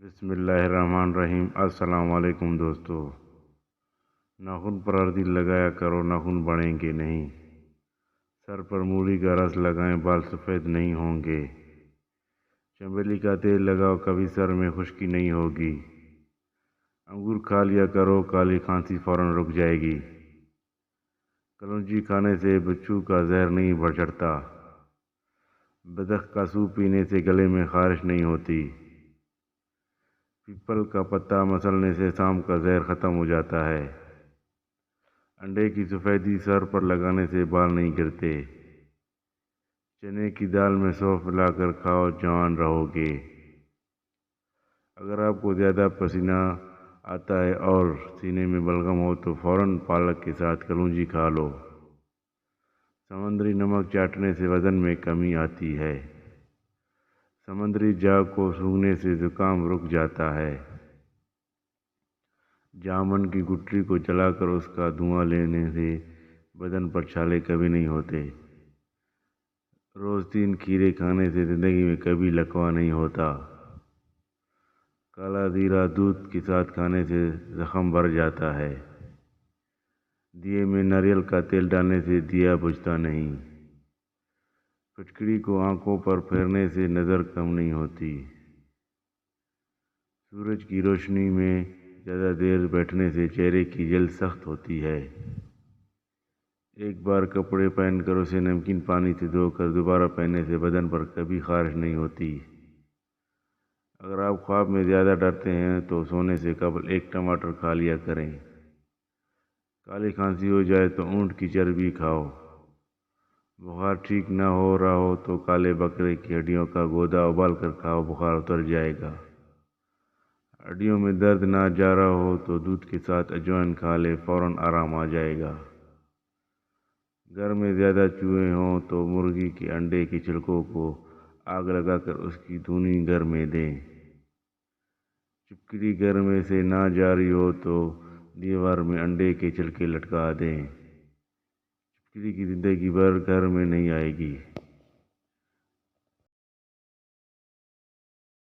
بسم اللہ الرحمن الرحیم۔ السلام علیکم دوستو۔ ناخن پر ہلدی لگایا کرو، ناخن بڑھیں گے نہیں۔ سر پر مولی کا رس لگائیں، بال سفید نہیں ہوں گے۔ چنبیلی کا تیل لگاؤ، کبھی سر میں خشکی نہیں ہوگی۔ انگور کھا لیا کرو، کالی کھانسی فوراً رک جائے گی۔ کلونجی کھانے سے بچھو کا زہر نہیں بڑھ چڑھتا۔ بدخ کا سوپ پینے سے گلے میں خارش نہیں ہوتی۔ پیپل کا پتا مسلنے سے سام کا زہر ختم ہو جاتا ہے۔ انڈے کی سفیدی سر پر لگانے سے بال نہیں گرتے۔ چنے کی دال میں سونف ملا کر کھاؤ، جوان رہو گے۔ اگر آپ کو زیادہ پسینہ آتا ہے اور سینے میں بلغم ہو تو فوراً پالک کے ساتھ کلونجی کھا لو۔ سمندری نمک چاٹنے سے وزن میں کمی آتی ہے۔ سمندری جاگ کو سونگھنے سے زکام رک جاتا ہے۔ جامن کی گٹلی کو جلا کر اس کا دھواں لینے سے بدن پر چھالے کبھی نہیں ہوتے۔ روز 3 کھیرے کھانے سے زندگی میں کبھی لکوہ نہیں ہوتا۔ کالا زیرہ دودھ کے ساتھ کھانے سے زخم بھر جاتا ہے۔ دیے میں ناریل کا تیل ڈالنے سے دیا بجھتا نہیں۔ پھٹکڑی کو آنکھوں پر پھیرنے سے نظر کم نہیں ہوتی۔ سورج کی روشنی میں زیادہ دیر بیٹھنے سے چہرے کی جلد سخت ہوتی ہے۔ ایک بار کپڑے پہن کر اسے نمکین پانی سے دھو کر دوبارہ پہننے سے بدن پر کبھی خارش نہیں ہوتی۔ اگر آپ خواب میں زیادہ ڈرتے ہیں تو سونے سے قبل 1 ٹماٹر کھا لیا کریں۔ کالی کھانسی ہو جائے تو اونٹ کی چربی کھاؤ۔ بخار ٹھیک نہ ہو رہا ہو تو کالے بکرے کی ہڈیوں کا گودا ابال کر کھاؤ، بخار اتر جائے گا۔ ہڈیوں میں درد نہ جا رہا ہو تو دودھ کے ساتھ اجوائن کھا لے، فوراً آرام آ جائے گا۔ گھر میں زیادہ چوہے ہوں تو مرغی کے انڈے کے چھلکوں کو آگ لگا کر اس کی دھنی گھر میں دیں۔ چھپکلی گھر میں سے نہ جا رہی ہو تو دیوار میں انڈے کے چھلکے لٹکا دیں۔ چھپکلی کی زندگی بھر گھر میں نہیں آئے گی۔